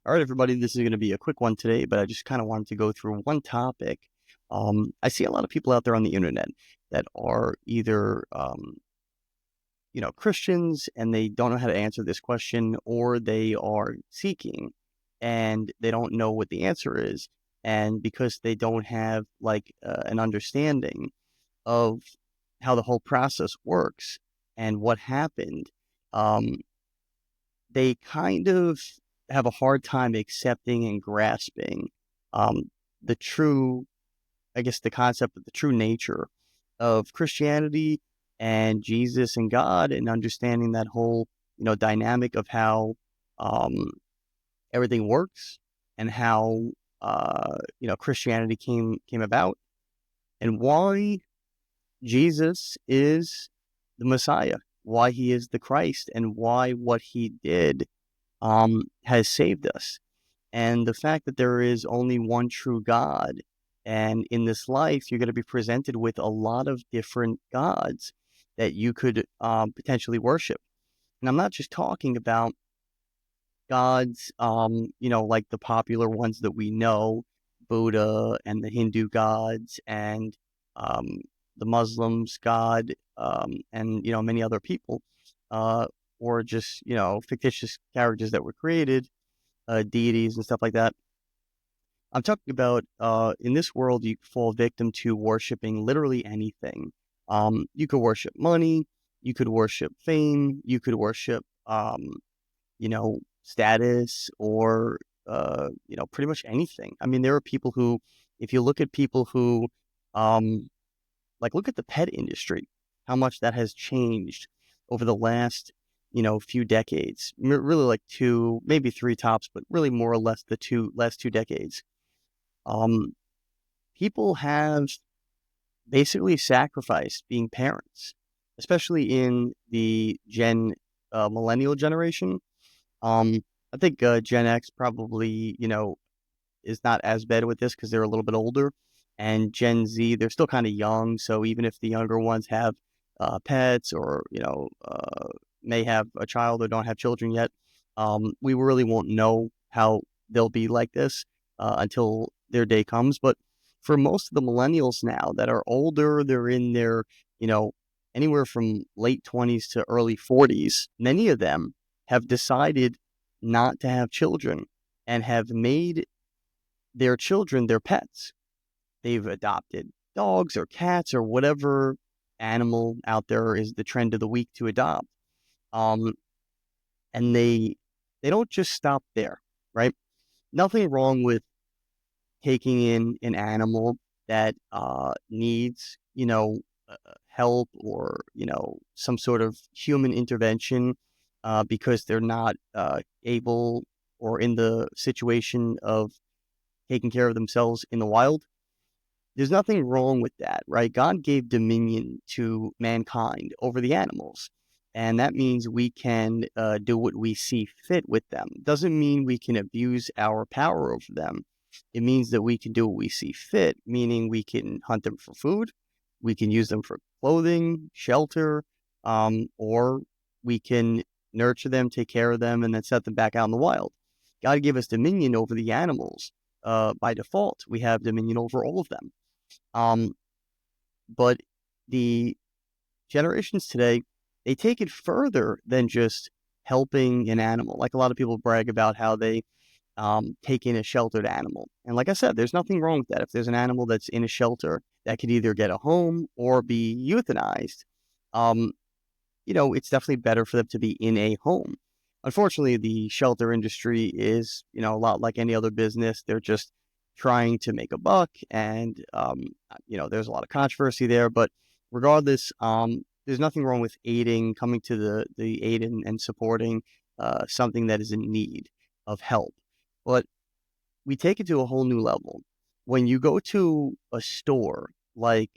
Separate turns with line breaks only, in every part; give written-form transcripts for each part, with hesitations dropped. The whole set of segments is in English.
All right, everybody, this is going to be a quick one today, but I just kind of wanted to go through one topic. I see a lot of people out there on the internet that are either, Christians and they don't know how to answer this question, or they are seeking and they don't know what the answer is. And because they don't have an understanding of how the whole process works and what happened, um, they kind of have a hard time accepting and grasping the true, I guess, the concept of the true nature of Christianity and Jesus and God, and understanding that whole, dynamic of how um, everything works and how Christianity came about, and why Jesus is the Messiah, why he is the Christ, and why what he did has saved us. And the fact that there is only one true God, and in this life, you're going to be presented with a lot of different gods that you could potentially worship. And I'm not just talking about gods, like the popular ones that we know, Buddha and the Hindu gods, and um, the Muslims God, and many other people, uh, or just fictitious characters that were created, deities and stuff like that. I'm talking about in this world, you fall victim to worshiping literally anything. You could worship money, you could worship fame, you could worship, status, or pretty much anything. I mean, there are people who, if you look at people who, um, look at the pet industry, how much that has changed over the last, few decades. Really, like two, maybe three tops, but really more or less the last 2 decades. Um, People have basically sacrificed being parents, especially in the millennial generation. I think Gen X probably, is not as bad with this because they're a little bit older, and Gen Z, they're still kind of young. So even if the younger ones have pets, or may have a child or don't have children yet, we really won't know how they'll be like this until their day comes. But for most of the millennials now that are older, they're in their, you know, anywhere from late 20s to early 40s. Many of them have decided not to have children and have made their children their pets. They've adopted dogs or cats or whatever animal out there is the trend of the week to adopt. Um, and they don't just stop there, right? Nothing wrong with taking in an animal that needs, help, or some sort of human intervention because they're not able or in the situation of taking care of themselves in the wild. There's nothing wrong with that, right? God gave dominion to mankind over the animals. And that means we can do what we see fit with them. Doesn't mean we can abuse our power over them. It means that we can do what we see fit, meaning we can hunt them for food, we can use them for clothing, shelter, or we can nurture them, take care of them, and then set them back out in the wild. God gave us dominion over the animals. By default, we have dominion over all of them. Um, but the generations today, they take it further than just helping an animal. Like, a lot of people brag about how they take in a sheltered animal. And like I said, there's nothing wrong with that. If there's an animal that's in a shelter that could either get a home or be euthanized, um, it's definitely better for them to be in a home. Unfortunately, the shelter industry is, a lot like any other business. They're just trying to make a buck, and there's a lot of controversy there. But regardless, there's nothing wrong with coming to the aid and supporting something that is in need of help. But we take it to a whole new level. When you go to a store like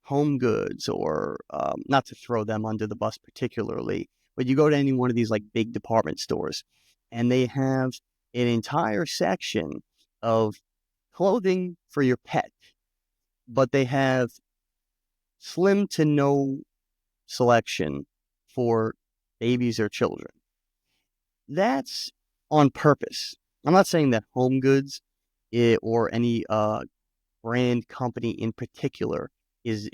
Home Goods, or not to throw them under the bus particularly, but you go to any one of these like big department stores, and they have an entire section of clothing for your pet, but they have slim to no selection for babies or children. That's on purpose. I'm not saying that Home Goods or any brand company in particular is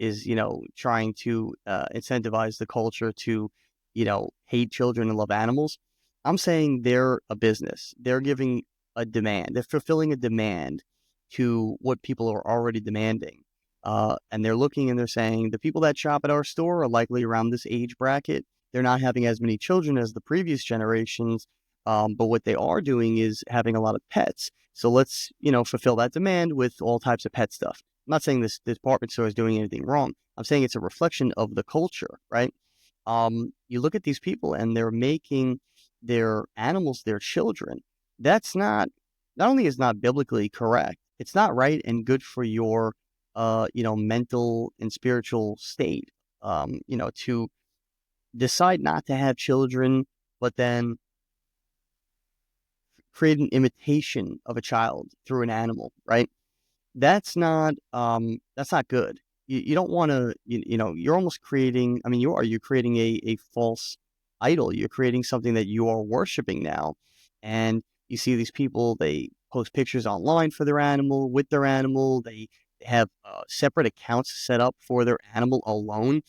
trying to incentivize the culture to hate children and love animals. I'm saying they're a business. They're giving a demand. They're fulfilling a demand to what people are already demanding. And they're looking and they're saying the people that shop at our store are likely around this age bracket. They're not having as many children as the previous generations, but what they are doing is having a lot of pets. So let's, fulfill that demand with all types of pet stuff. I'm not saying this department store is doing anything wrong. I'm saying it's a reflection of the culture, right? You look at these people and they're making their animals their children. That's not only is not biblically correct, it's not right and good for your, mental and spiritual state. To decide not to have children, but then create an imitation of a child through an animal, right? That's not good. You don't want to you're almost creating, I mean, you're creating a false idol. You're creating something that you are worshiping now. And you see these people, they post pictures online for their animal, with their animal. They have separate accounts set up for their animal alone.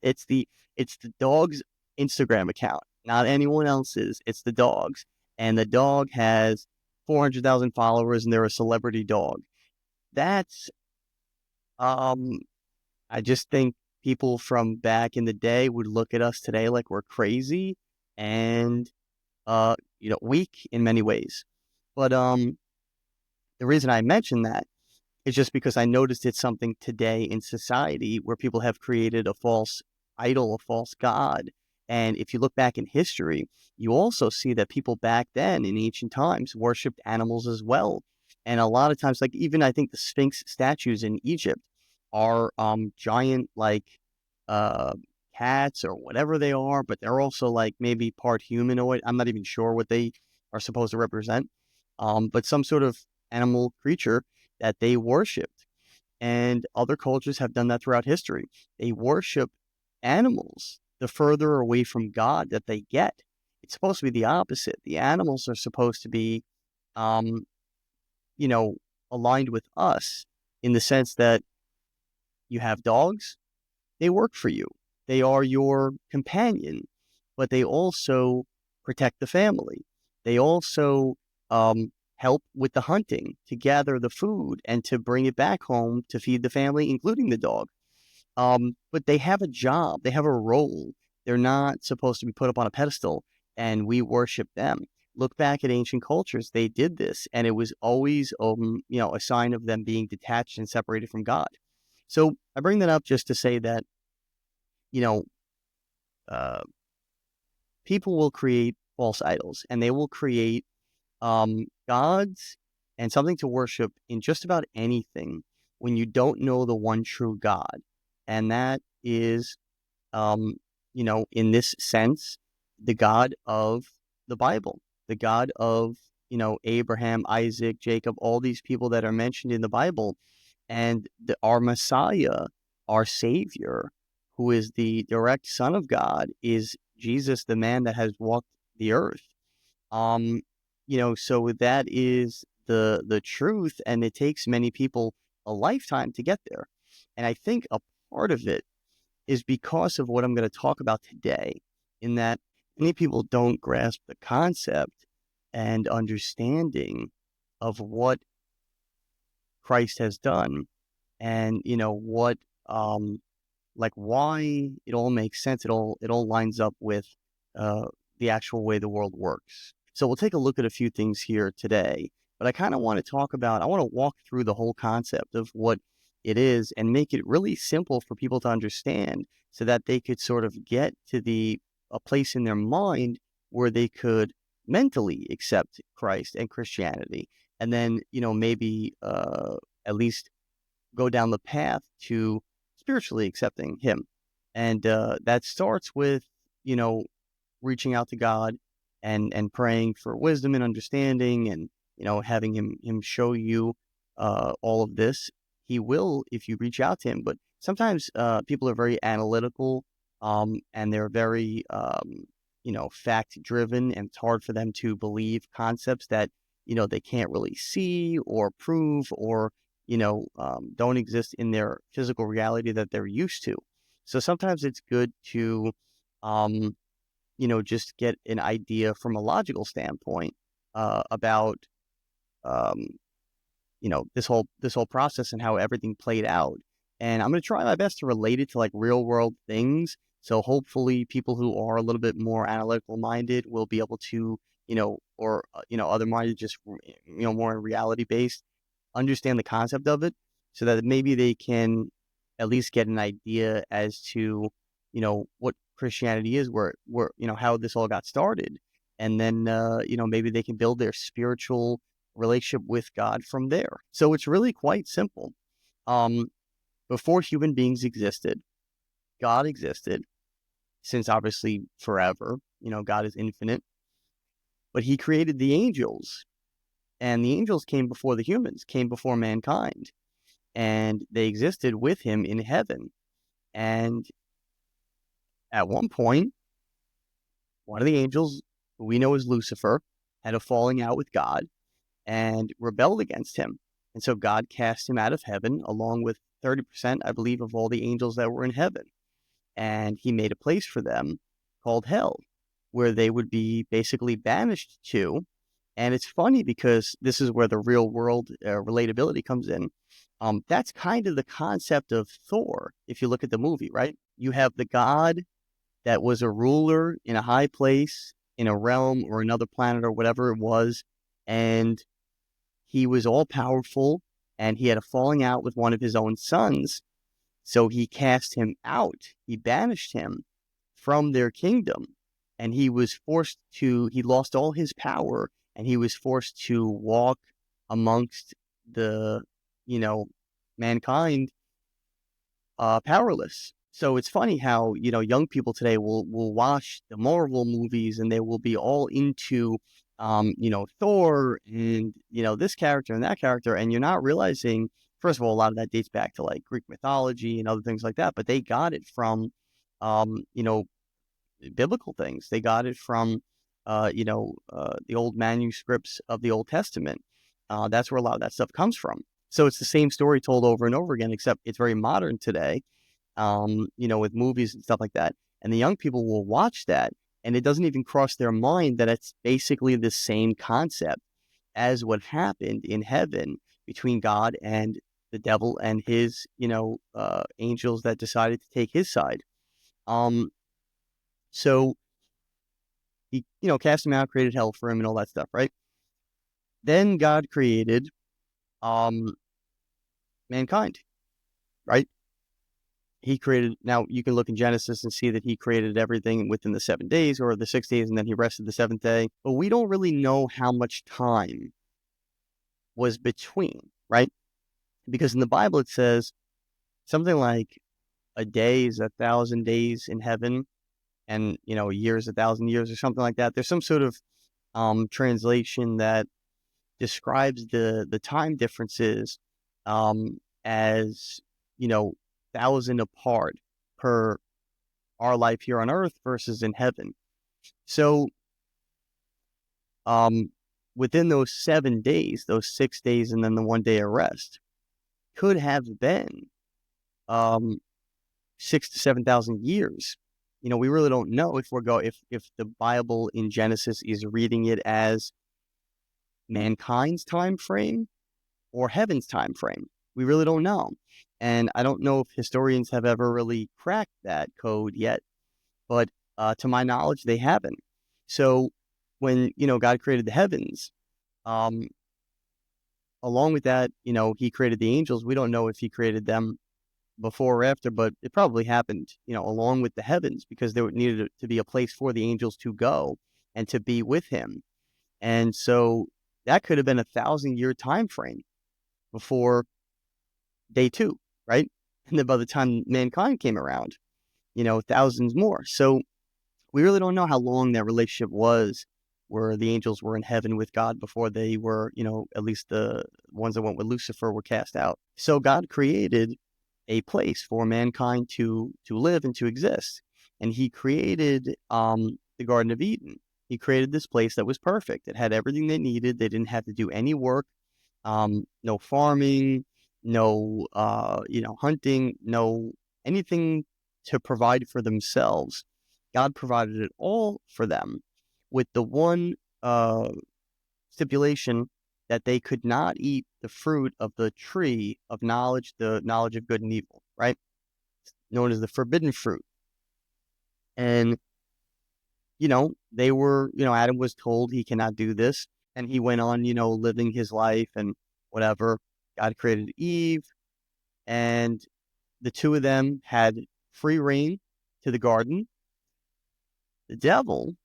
it's the it's the dog's Instagram account, not anyone else's. It's the dog's. And the dog has 400,000 followers and they're a celebrity dog. That's um I just think people from back in the day would look at us today like we're crazy and weak in many ways. But the reason I mention that is just because I noticed it's something today in society where people have created a false idol, a false god. And if you look back in history, you also see that people back then in ancient times worshipped animals as well. And a lot of times, like even I think the Sphinx statues in Egypt are giant like uh cats or whatever they are, but they're also like maybe part humanoid. I'm not even sure what they are supposed to represent. But some sort of animal creature that they worshipped. And other cultures have done that throughout history. They worship animals the further away from God that they get. It's supposed to be the opposite. The animals are supposed to be, um, you know, aligned with us in the sense that you have dogs, they work for you. They are your companion, but they also protect the family. They also help with the hunting to gather the food and to bring it back home to feed the family, including the dog. But they have a job, they have a role. They're not supposed to be put up on a pedestal and we worship them. Look back at ancient cultures, they did this, and it was always, a sign of them being detached and separated from God. So I bring that up just to say that, you know, uh, people will create false idols and they will create gods and something to worship in just about anything when you don't know the one true God. And that is, in this sense, the God of the Bible, the God of, Abraham, Isaac, Jacob, all these people that are mentioned in the Bible. And our Messiah, our Savior, who is the direct Son of God, is Jesus, the man that has walked the earth. Um, so that is the truth, and it takes many people a lifetime to get there. And I think a part of it is because of what I'm going to talk about today, in that many people don't grasp the concept and understanding of what Christ has done and what like why it all makes sense. It all lines up with uh, the actual way the world works. So we'll take a look at a few things here today. But I kind of want to talk about. I want to walk through the whole concept of what it is and make it really simple for people to understand, so that they could sort of get to a place in their mind where they could mentally accept Christ and Christianity, and then maybe at least go down the path to spiritually accepting him. And that starts with, you know, reaching out to God and praying for wisdom and understanding and, having him show you all of this. He will if you reach out to him. But sometimes people are very analytical and they're very, fact driven, and it's hard for them to believe concepts that they can't really see or prove, or, don't exist in their physical reality that they're used to. So sometimes it's good to, um, just get an idea from a logical standpoint about, um, this whole process and how everything played out. And I'm going to try my best to relate it to like real world things. So hopefully people who are a little bit more analytical minded will be able to, or, other minded, just, more reality based, understand the concept of it so that maybe they can at least get an idea as to, what Christianity is, where, how this all got started. And then, maybe they can build their spiritual relationship with God from there. So it's really quite simple. Um, Before human beings existed, God existed, since obviously forever. God is infinite, but he created the angels, and the angels came before the humans, came before mankind, and they existed with him in heaven. And at one point, one of the angels, who we know as Lucifer, had a falling out with God and rebelled against him. And so God cast him out of heaven, along with 30%, I believe, of all the angels that were in heaven. And he made a place for them called hell, where they would be basically banished to. And it's funny because this is where the real world relatability comes in. That's kind of the concept of Thor. If you look at the movie, right? You have the god that was a ruler in a high place in a realm or another planet or whatever it was. And he was all powerful, and he had a falling out with one of his own sons. So he cast him out. He banished him from their kingdom. And he lost all his power, and he was forced to walk amongst the, you know, mankind, powerless. So it's funny how, young people today will watch the Marvel movies, and they will be all into, Thor and, this character and that character. And you're not realizing, first of all, a lot of that dates back to like Greek mythology and other things like that, but they got it from, um, you know, biblical things. They got it from, the old manuscripts of the Old Testament. That's where a lot of that stuff comes from. So it's the same story told over and over again, except it's very modern today, with movies and stuff like that. And the young people will watch that, and it doesn't even cross their mind that it's basically the same concept as what happened in heaven between God and the devil and his, angels that decided to take his side. Um, so he, cast him out, created hell for him and all that stuff, right? Then God created, um, mankind, right? He created, now you can look in Genesis and see that he created everything within the 7 days or the 6 days, and then he rested the seventh day. But we don't really know how much time was between, right? Because in the Bible it says something like a day is 1,000 days in heaven, and a year is 1,000 years or something like that. There's some sort of translation that describes the time differences as, 1,000 apart per our life here on earth versus in heaven. So within those 7 days, those 6 days, and then the 1 day of rest could have been 6 to 7,000 years. We really don't know if if the Bible in Genesis is reading it as mankind's time frame or heaven's time frame. We really don't know. And I don't know if historians have ever really cracked that code yet, but to my knowledge, they haven't. So when, God created the heavens, um, along with that, he created the angels. We don't know if he created them before or after, but it probably happened, along with the heavens, because there needed to be a place for the angels to go and to be with him. And so that could have been 1,000-year time frame before day two, right? And then by the time mankind came around, thousands more. So we really don't know how long that relationship was, where the angels were in heaven with God before they were, at least the ones that went with Lucifer were cast out. So God created a place for mankind to live and to exist. And he created the Garden of Eden. He created this place that was perfect. It had everything they needed. They didn't have to do any work, no farming, no, hunting, no anything to provide for themselves. God provided it all for them with the one uh, stipulation that they could not eat the fruit of the tree of knowledge, the knowledge of good and evil, right? Known as the forbidden fruit. And, they were, Adam was told he cannot do this. And he went on, living his life and whatever. God created Eve, and the two of them had free reign to the garden. The devil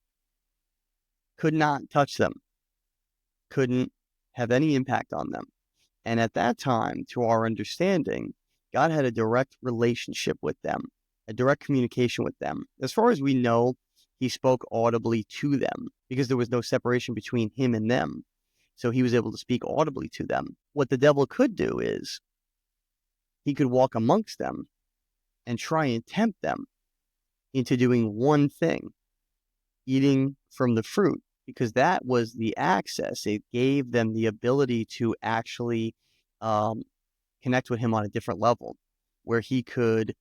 could not touch them, couldn't have any impact on them. And at that time, to our understanding, God had a direct relationship with them, a direct communication with them. As far as we know, he spoke audibly to them because there was no separation between him and them. So he was able to speak audibly to them. What the devil could do is he could walk amongst them and try and tempt them into doing one thing, eating from the fruit, because that was the access. It gave them the ability to actually connect with him on a different level, where he could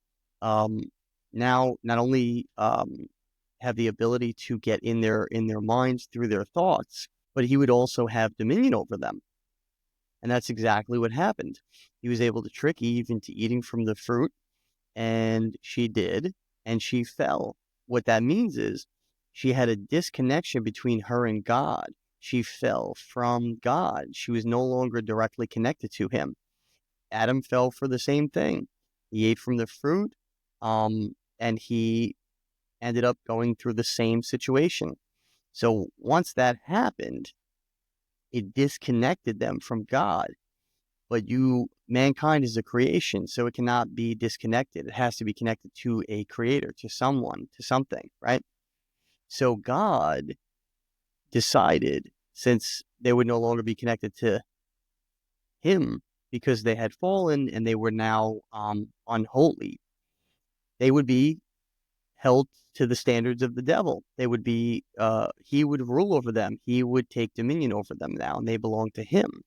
now not only have the ability to get in their minds through their thoughts, but he would also have dominion over them. And that's exactly what happened. He was able to trick Eve into eating from the fruit, and she did, and she fell. What that means is she had a disconnection between her and God. She fell from God. She was no longer directly connected to him. Adam fell for the same thing. He ate from the fruit, and he ended up going through the same situation. So once that happened, it disconnected them from God. But mankind is a creation, so it cannot be disconnected. It has to be connected to a creator, to someone, to something, right? So God decided, since they would no longer be connected to him because they had fallen and they were now unholy, they would be held to the standards of the devil. They would be, he would rule over them. He would take dominion over them now, and they belong to him.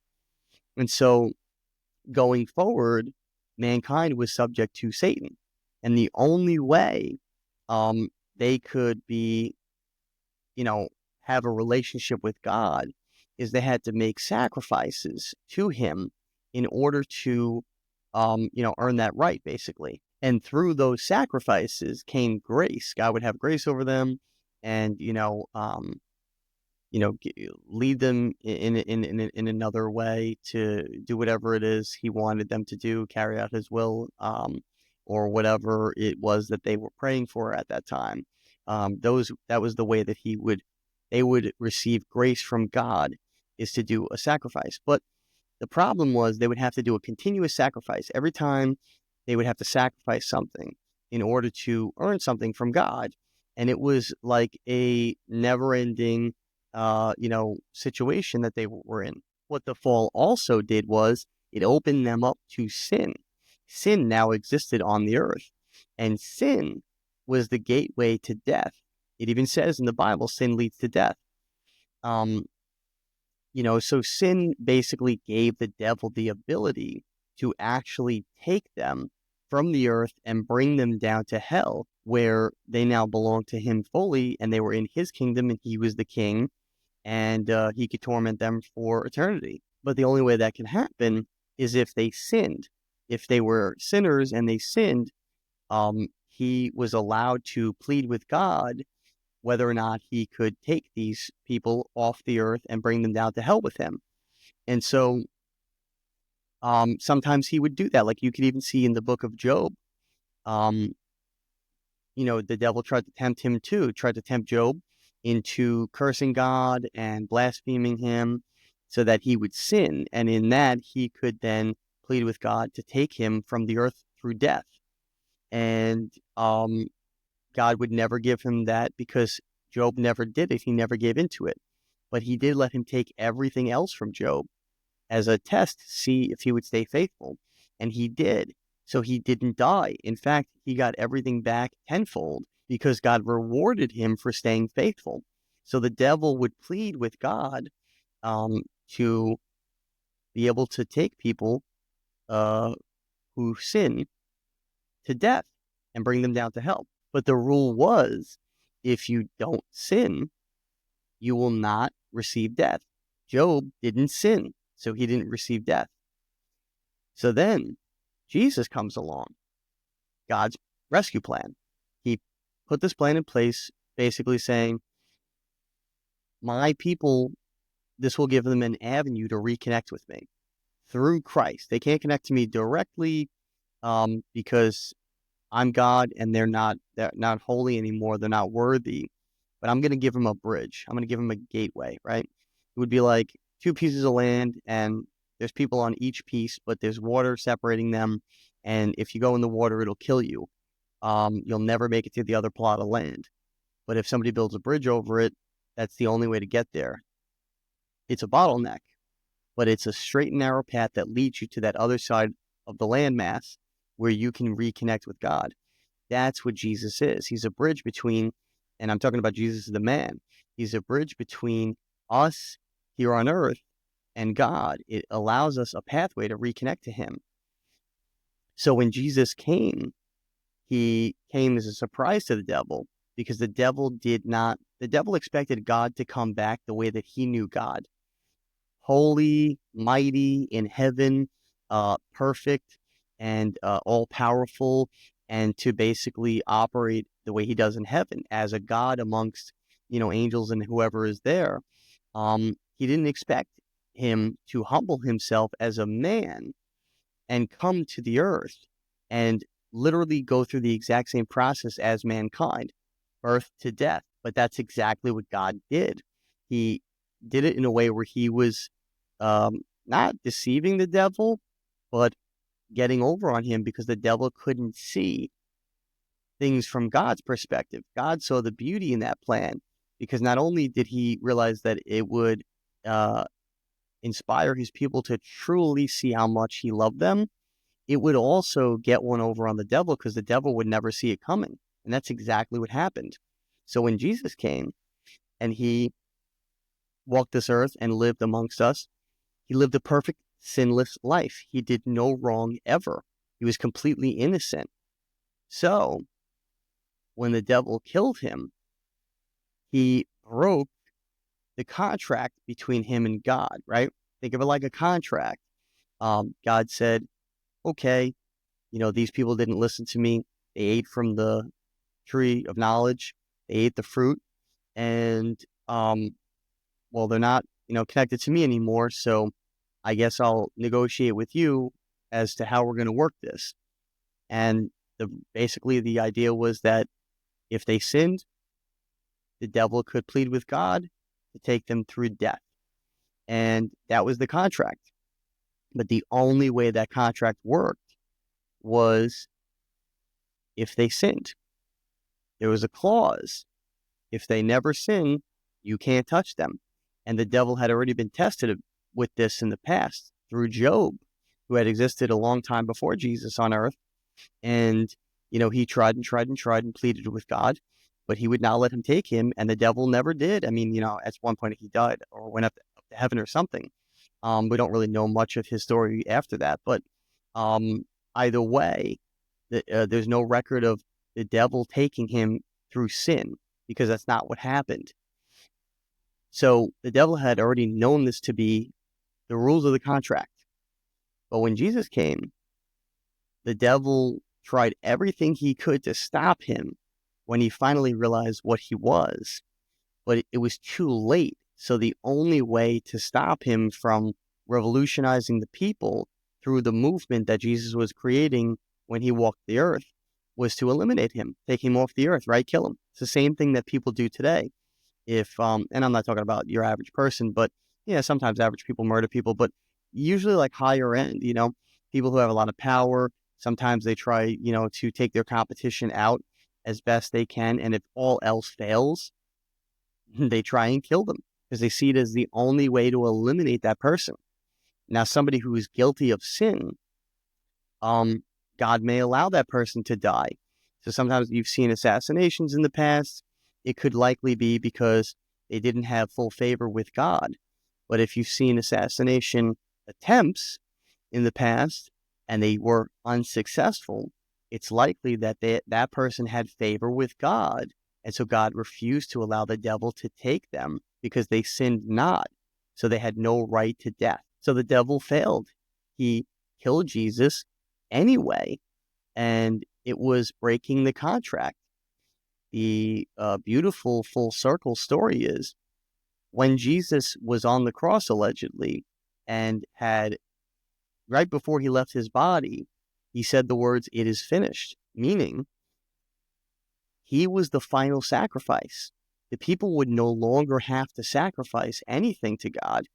And so going forward, mankind was subject to Satan. And the only way they could be, have a relationship with God is they had to make sacrifices to him in order to, earn that right, basically. And through those sacrifices came grace. God would have grace over them, and lead them in another way to do whatever it is he wanted them to do, carry out his will, or whatever it was that they were praying for at that time. That was the way that they would receive grace from God, is to do a sacrifice. But the problem was they would have to do a continuous sacrifice. Every time they would have to sacrifice something in order to earn something from God. And it was like a never-ending, situation that they were in. What the fall also did was it opened them up to sin. Sin now existed on the earth, and sin was the gateway to death. It even says in the Bible, sin leads to death. So sin basically gave the devil the ability to actually take them from the earth and bring them down to hell, where they now belong to him fully, and they were in his kingdom, and he was the king, and he could torment them for eternity. But the only way that can happen is if they sinned. If they were sinners and they sinned, he was allowed to plead with God whether or not he could take these people off the earth and bring them down to hell with him. And so sometimes he would do that. Like you could even see in the book of Job, the devil tried to tempt Job into cursing God and blaspheming him so that he would sin. And in that, he could then plead with God to take him from the earth through death. And God would never give him that because Job never did it. He never gave into it. But he did let him take everything else from Job as a test to see if he would stay faithful. And he did. So he didn't die. In fact, he got everything back tenfold because God rewarded him for staying faithful. So the devil would plead with God to be able to take people uh, who sin to death and bring them down to hell. But the rule was, if you don't sin, you will not receive death. Job didn't sin, so he didn't receive death. So then Jesus comes along, God's rescue plan. He put this plan in place, basically saying, my people, this will give them an avenue to reconnect with me through Christ. They can't connect to me directly because I'm God and they're not holy anymore. They're not worthy. But I'm going to give them a bridge. I'm going to give them a gateway, right? It would be like two pieces of land and there's people on each piece, but there's water separating them. And if you go in the water, it'll kill you. You'll never make it to the other plot of land. But if somebody builds a bridge over it, that's the only way to get there. It's a bottleneck, but it's a straight and narrow path that leads you to that other side of the landmass where you can reconnect with God. That's what Jesus is. He's a bridge between, and I'm talking about Jesus the man, he's a bridge between us here on earth and God. It allows us a pathway to reconnect to him. So when Jesus came, he came as a surprise to the devil because the devil expected God to come back the way that he knew God. Holy, mighty, in heaven, perfect, and all-powerful, and to basically operate the way he does in heaven as a God amongst, angels and whoever is there. He didn't expect him to humble himself as a man and come to the earth and literally go through the exact same process as mankind, birth to death. But that's exactly what God did. He did it in a way where he was not deceiving the devil, but getting over on him because the devil couldn't see things from God's perspective. God saw the beauty in that plan because not only did he realize that it would inspire his people to truly see how much he loved them, it would also get one over on the devil because the devil would never see it coming. And that's exactly what happened. So when Jesus came and he walked this earth and lived amongst us, he lived a perfect, sinless life. He did no wrong ever. He was completely innocent. So when the devil killed him, he broke the contract between him and God, right? Think of it like a contract. God said, okay, these people didn't listen to me. They ate from the tree of knowledge. They ate the fruit. And, well, they're not, connected to me anymore. So I guess I'll negotiate with you as to how we're going to work this. And basically the idea was that if they sinned, the devil could plead with God to take them through death. And that was the contract. But the only way that contract worked was if they sinned. There was a clause. If they never sin, you can't touch them. And the devil had already been tested with this in the past through Job, who had existed a long time before Jesus on earth. And, he tried and tried and tried and pleaded with God, but he would not let him take him. And the devil never did. I mean, at one point he died or went up to heaven or something. We don't really know much of his story after that. But either way, there's no record of the devil taking him through sin because that's not what happened. So the devil had already known this to be the rules of the contract. But when Jesus came, the devil tried everything he could to stop him when he finally realized what he was. But it was too late. So the only way to stop him from revolutionizing the people through the movement that Jesus was creating when he walked the earth was to eliminate him, take him off the earth, right? Kill him. It's the same thing that people do today. If, and I'm not talking about your average person, but yeah, sometimes average people murder people, but usually like higher end, people who have a lot of power. Sometimes they try, to take their competition out as best they can. And if all else fails, they try and kill them because they see it as the only way to eliminate that person. Now, somebody who is guilty of sin, God may allow that person to die. So sometimes you've seen assassinations in the past. It could likely be because They didn't have full favor with God. But if you've seen assassination attempts in the past and they were unsuccessful, it's likely that that person had favor with God. And so God refused to allow the devil to take them because they sinned not. So they had no right to death. So the devil failed. He killed Jesus anyway, and it was breaking the contract. The beautiful full circle story is when Jesus was on the cross, allegedly, and had, right before he left his body, he said the words, "It is finished," meaning he was the final sacrifice. The people would no longer have to sacrifice anything to God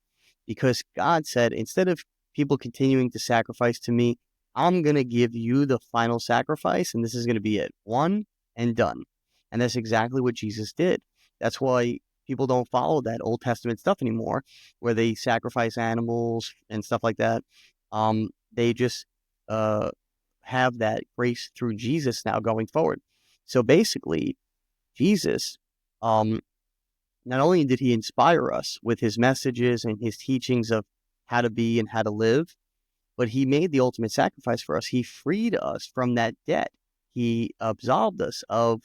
because God said, instead of people continuing to sacrifice to me, I'm going to give you the final sacrifice, and this is going to be it. One and done. And that's exactly what Jesus did. That's why people don't follow that Old Testament stuff anymore, where they sacrifice animals and stuff like that. They just have that grace through Jesus now going forward. So basically, Jesus, um, not only did he inspire us with his messages and his teachings of how to be and how to live, but he made the ultimate sacrifice for us. He freed us from that debt. He absolved us of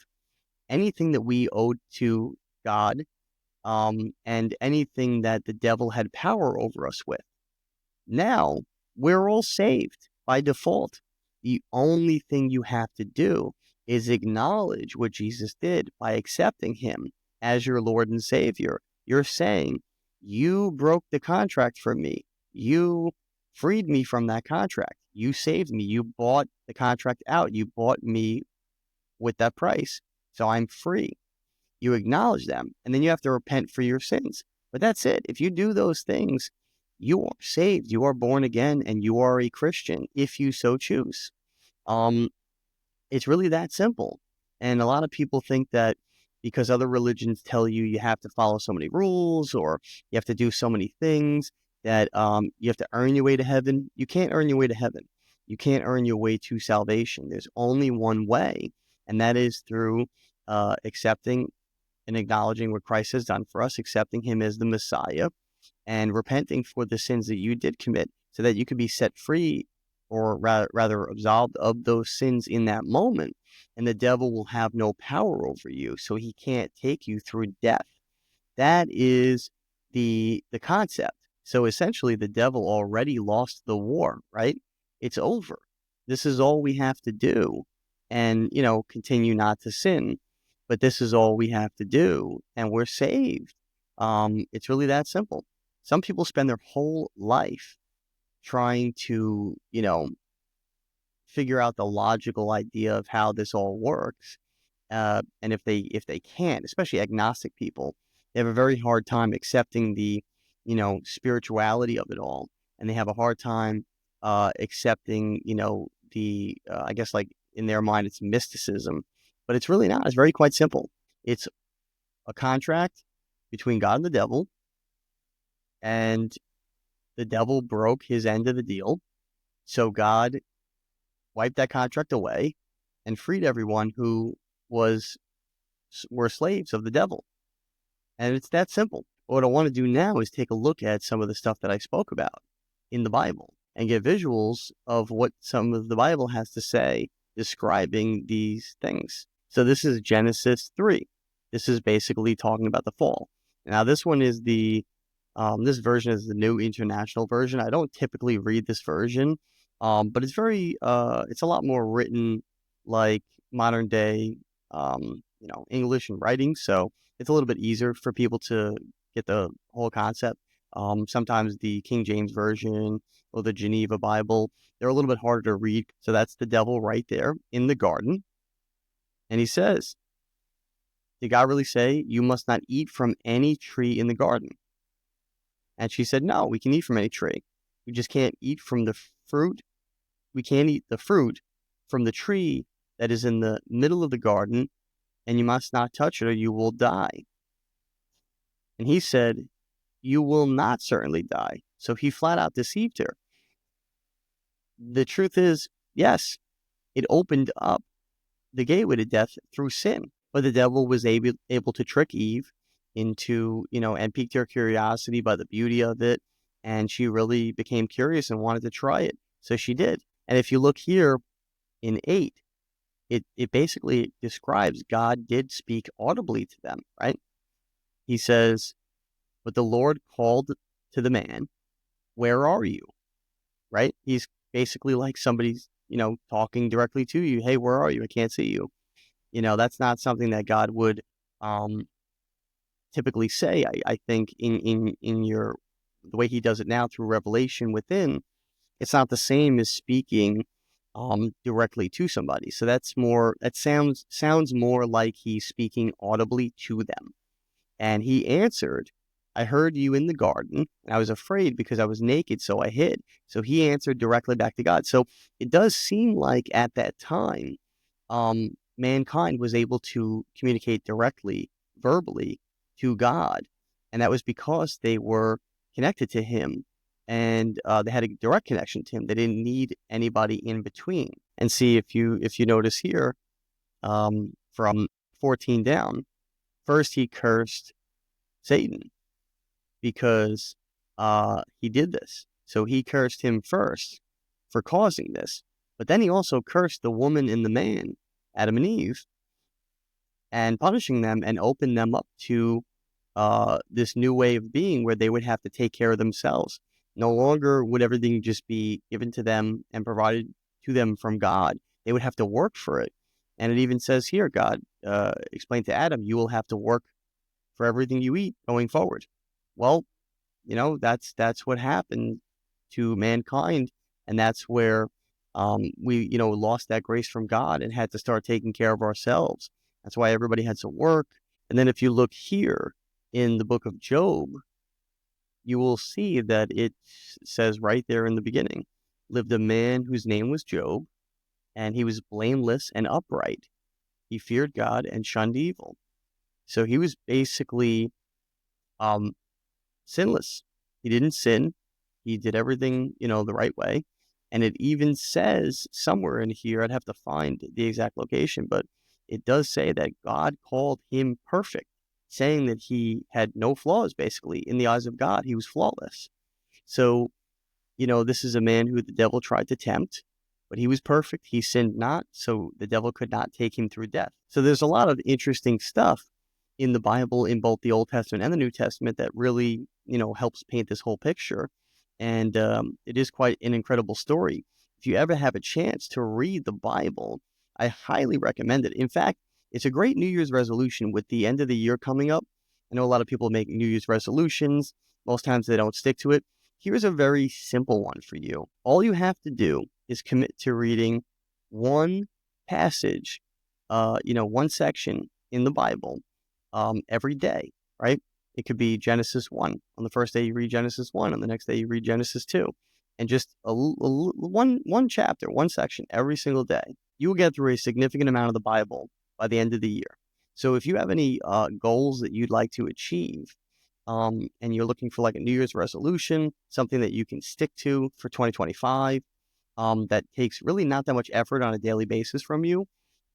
anything that we owed to God, and anything that the devil had power over us with. Now we're all saved by default. The only thing you have to do is acknowledge what Jesus did by accepting him as your Lord and Savior. You're saying, you broke the contract for me. You freed me from that contract. You saved me. You bought the contract out. You bought me with that price. So I'm free. You acknowledge them, and then you have to repent for your sins. But that's it. If you do those things, you are saved. You are born again, and you are a Christian if you so choose. Um, it's really that simple. And a lot of people think that because other religions tell you you have to follow so many rules or you have to do so many things that you have to earn your way to heaven. You can't earn your way to heaven. You can't earn your way to salvation. There's only one way, and that is through accepting and acknowledging what Christ has done for us, accepting him as the Messiah, and repenting for the sins that you did commit so that you could be set free, or rather absolved of those sins in that moment. And the devil will have no power over you, so he can't take you through death. That is the concept. So essentially, the devil already lost the war, right? It's over. This is all we have to do, and continue not to sin. But this is all we have to do, and we're saved. It's really that simple. Some people spend their whole life trying to, figure out the logical idea of how this all works. And if they can't, especially agnostic people, they have a very hard time accepting the, spirituality of it all, and they have a hard time accepting, the I guess, like, in their mind it's mysticism, but it's really not. It's very quite simple. It's a contract between God and the devil, and the devil broke his end of the deal, so God wiped that contract away and freed everyone who were slaves of the devil. And it's that simple. What I want to do now is take a look at some of the stuff that I spoke about in the Bible and get visuals of what some of the Bible has to say describing these things. So this is Genesis 3. This is basically talking about the fall. Now this one is this version is the New International Version. I don't typically read this version, but it's it's a lot more written like modern day, English and writing. So it's a little bit easier for people to get the whole concept. Sometimes the King James Version or the Geneva Bible, they're a little bit harder to read. So that's the devil right there in the garden. And he says, did God really say you must not eat from any tree in the garden? And she said, no, we can eat from any tree. We just can't eat from the fruit. We can't eat the fruit from the tree that is in the middle of the garden, and you must not touch it or you will die. And he said, you will not certainly die. So he flat out deceived her. The truth is, yes, it opened up the gateway to death through sin, but the devil was able to trick Eve into, and piqued her curiosity by the beauty of it. And she really became curious and wanted to try it. So she did. And if you look here in 8, it basically describes God did speak audibly to them, right? He says, but the Lord called to the man, where are you? Right? He's basically like somebody's, talking directly to you. Hey, where are you? I can't see you. That's not something that God would um, typically say. I think in the way he does it now through revelation within, it's not the same as speaking directly to somebody. So that sounds more like he's speaking audibly to them. And he answered, I heard you in the garden, and I was afraid because I was naked, so I hid. So he answered directly back to God. So it does seem like at that time, mankind was able to communicate directly, verbally, to God. And that was because they were connected to him, and they had a direct connection to him. They didn't need anybody in between. And see, if you notice here, from 14 down, first he cursed Satan because he did this. So he cursed him first for causing this. But then he also cursed the woman and the man, Adam and Eve, and punishing them and opened them up to this new way of being where they would have to take care of themselves. No longer would everything just be given to them and provided to them from God. They would have to work for it. And it even says here, God explained to Adam, you will have to work for everything you eat going forward. Well, that's what happened to mankind, and that's where we lost that grace from God and had to start taking care of ourselves. That's why everybody had to work. And then if you look here in the book of Job, you will see that it says right there in the beginning, lived a man whose name was Job, and he was blameless and upright. He feared God and shunned evil. So he was basically um, sinless. He didn't sin. He did everything, the right way. And it even says somewhere in here, I'd have to find the exact location, but it does say that God called him perfect, saying that he had no flaws, basically, in the eyes of God. He was flawless. So, this is a man who the devil tried to tempt, but he was perfect. He sinned not, so the devil could not take him through death. So there's a lot of interesting stuff in the Bible, in both the Old Testament and the New Testament, that really, helps paint this whole picture. And it is quite an incredible story. If you ever have a chance to read the Bible, I highly recommend it. In fact, it's a great New Year's resolution with the end of the year coming up. I know a lot of people make New Year's resolutions. Most times they don't stick to it. Here's a very simple one for you. All you have to do is commit to reading one passage, one section in the Bible every day, right? It could be Genesis 1. On the first day, you read Genesis 1. On the next day, you read Genesis 2. And just one chapter, one section every single day. You will get through a significant amount of the Bible by the end of the year. So if you have any goals that you'd like to achieve, and you're looking for like a New Year's resolution, something that you can stick to for 2025, that takes really not that much effort on a daily basis from you,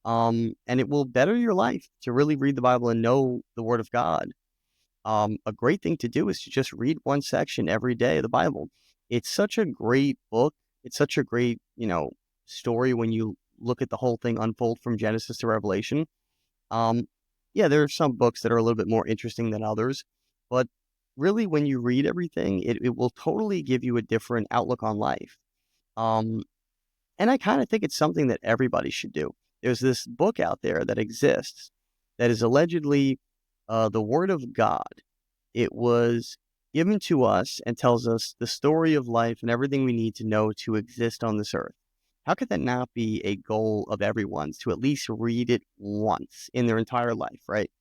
and it will better your life to really read the Bible and know the Word of God. A great thing to do is to just read one section every day of the Bible. It's such a great book. It's such a great, story when you look at the whole thing unfold from Genesis to Revelation. Yeah, there are some books that are a little bit more interesting than others, but really when you read everything, it will totally give you a different outlook on life. Um, and I kind of think it's something that everybody should do. There's this book out there that exists that is allegedly the Word of God. It was given to us and tells us the story of life and everything we need to know to exist on this earth. How could that not be a goal of everyone's, to at least read it once in their entire life, right?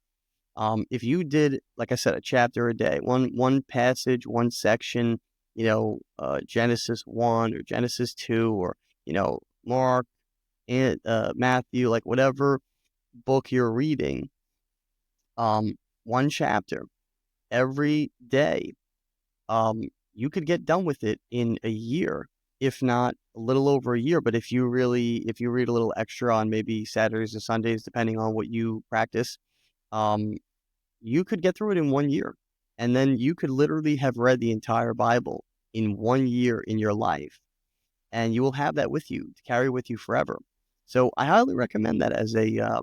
If you did, like I said, a chapter a day, one passage, one section, Genesis 1 or Genesis 2 or, Mark and Matthew, like whatever book you're reading, one chapter every day, you could get done with it in a year, if not a little over a year. But if you read a little extra on maybe Saturdays or Sundays, depending on what you practice, um, you could get through it in 1 year. And then you could literally have read the entire Bible in 1 year in your life. And you will have that with you to carry with you forever. So I highly recommend that as a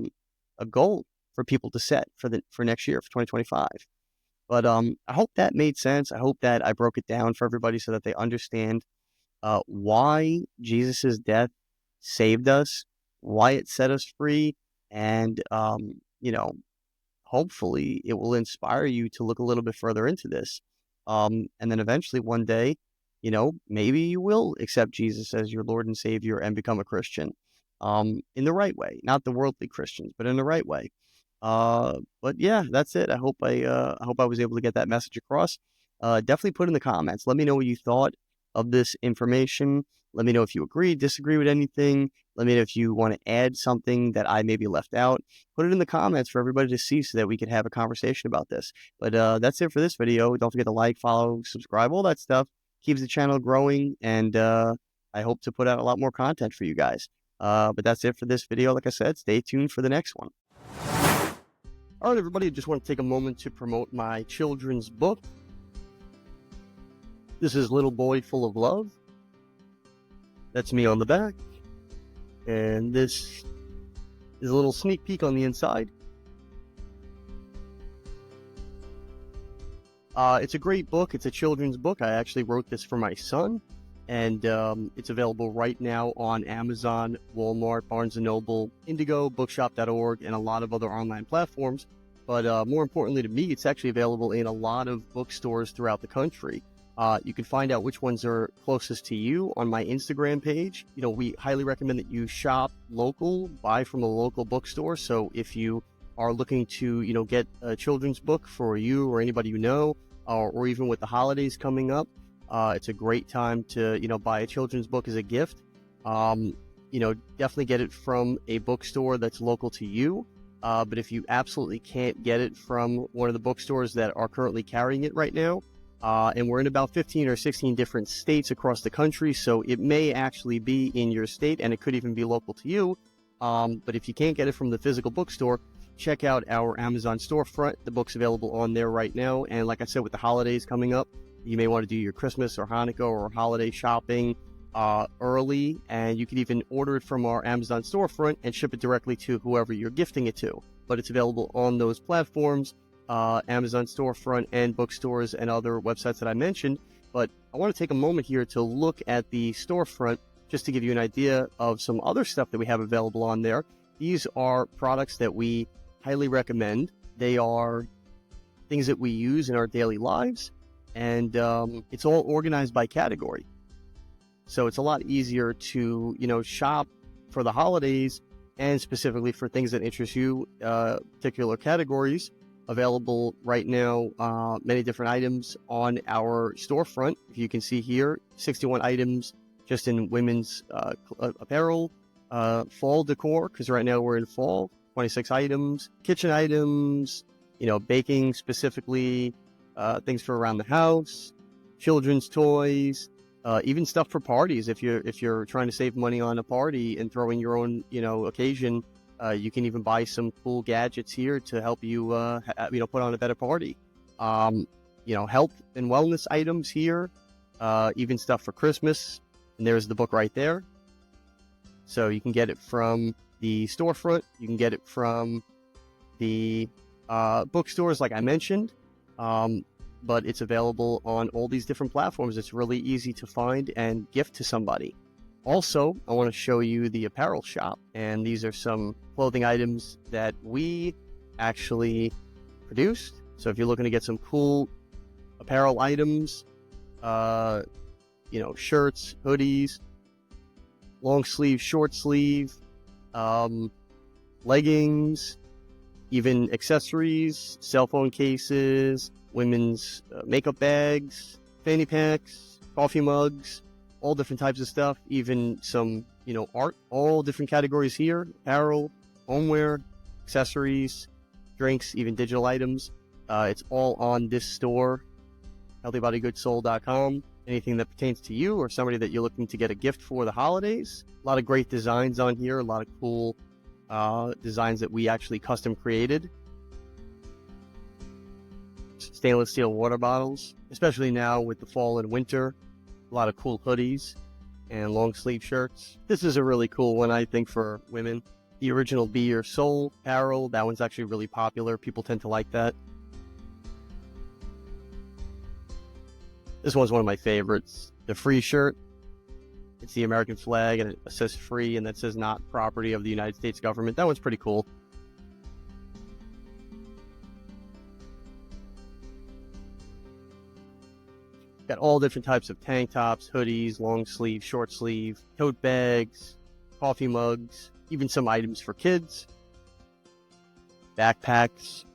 goal for people to set for next year, for 2025. But I hope that made sense. I hope that I broke it down for everybody so that they understand why Jesus's death saved us, why it set us free, and hopefully it will inspire you to look a little bit further into this. And then eventually one day, maybe you will accept Jesus as your Lord and Savior and become a Christian, in the right way, not the worldly Christians, but in the right way. But yeah, that's it. I hope I was able to get that message across. Definitely put in the comments. Let me know what you thought of this information. Let me know if you agree, disagree with anything. Let me know if you want to add something that I maybe left out. Put it in the comments for everybody to see so that we can have a conversation about this. But that's it for this video. Don't forget to like, follow, subscribe, all that stuff. Keeps the channel growing, and I hope to put out a lot more content for you guys. But that's it for this video. Like I said, stay tuned for the next one. All right, everybody, I just want to take a moment to promote my children's book. This is Little Boy Full of Love. That's me on the back. And this is a little sneak peek on the inside. It's a great book. It's a children's book. I actually wrote this for my son. And it's available right now on Amazon, Walmart, Barnes & Noble, Indigo, Bookshop.org, and a lot of other online platforms. But more importantly to me, it's actually available in a lot of bookstores throughout the country. You can find out which ones are closest to you on my Instagram page. We highly recommend that you shop local, buy from a local bookstore. So if you are looking to, get a children's book for you or anybody you know, or even with the holidays coming up, it's a great time to, buy a children's book as a gift. Definitely get it from a bookstore that's local to you. But if you absolutely can't get it from one of the bookstores that are currently carrying it right now, and we're in about 15 or 16 different states across the country, so it may actually be in your state, and it could even be local to you. But if you can't get it from the physical bookstore, check out our Amazon storefront. The book's available on there right now. And like I said, with the holidays coming up, you may want to do your Christmas or Hanukkah or holiday shopping early, and you can even order it from our Amazon storefront and ship it directly to whoever you're gifting it to. But it's available on those platforms, Amazon storefront and bookstores and other websites that I mentioned. But I want to take a moment here to look at the storefront just to give you an idea of some other stuff that we have available on there. These are products that we highly recommend. They are things that we use in our daily lives, and it's all organized by category. So it's a lot easier to, shop for the holidays and specifically for things that interest you, particular categories. Available right now, many different items on our storefront. If you can see here, 61 items just in women's apparel, fall decor, because right now we're in fall, 26 items, kitchen items, baking specifically, things for around the house, children's toys, even stuff for parties. If you're trying to save money on a party and throwing your own, occasion, you can even buy some cool gadgets here to help you, put on a better party. Health and wellness items here, even stuff for Christmas. And there's the book right there. So you can get it from the storefront. You can get it from the bookstores, like I mentioned. But it's available on all these different platforms. It's really easy to find and gift to somebody. Also, I want to show you the apparel shop, and these are some clothing items that we actually produced. So if you're looking to get some cool apparel items, shirts, hoodies, long sleeve, short sleeve, leggings, even accessories, cell phone cases, women's makeup bags, fanny packs, coffee mugs, all different types of stuff, even some, art, all different categories here, apparel, homeware, accessories, drinks, even digital items. It's all on this store, healthybodygoodsoul.com. Anything that pertains to you or somebody that you're looking to get a gift for the holidays. A lot of great designs on here, a lot of cool designs that we actually custom created. stainless steel water bottles, especially now with the fall and winter. A lot of cool hoodies and long sleeve shirts. This is a really cool one, I think, for women. The original Be Your Soul apparel, that one's actually really popular. People tend to like that. This one's one of my favorites. The Free shirt. It's the American flag and it says free and that says not property of the United States government. That one's pretty cool. Got all different types of tank tops, hoodies, long sleeve, short sleeve, tote bags, coffee mugs, even some items for kids, backpacks.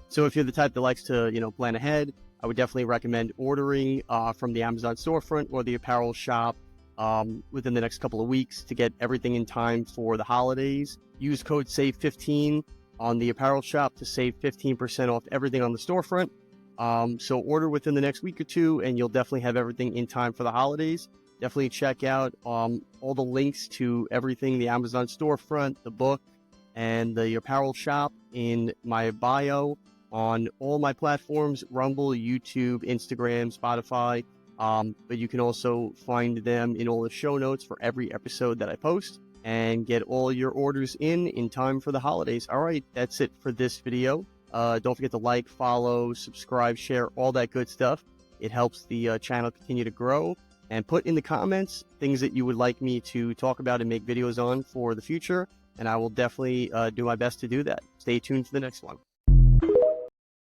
So if you're the type that likes to, plan ahead, I would definitely recommend ordering from the Amazon storefront or the apparel shop within the next couple of weeks to get everything in time for the holidays. Use code SAVE15 on the apparel shop to save 15% off everything on the storefront. So order within the next week or two and you'll definitely have everything in time for the holidays. Definitely check out all the links to everything, the Amazon storefront, the book, and the apparel shop in my bio on all my platforms, Rumble, YouTube, Instagram, Spotify. But you can also find them in all the show notes for every episode that I post and get all your orders in time for the holidays. All right, that's it for this video. Don't forget to like, follow, subscribe, share, all that good stuff. It helps the channel continue to grow. And put in the comments things that you would like me to talk about and make videos on for the future. And I will definitely do my best to do that. Stay tuned for the next one.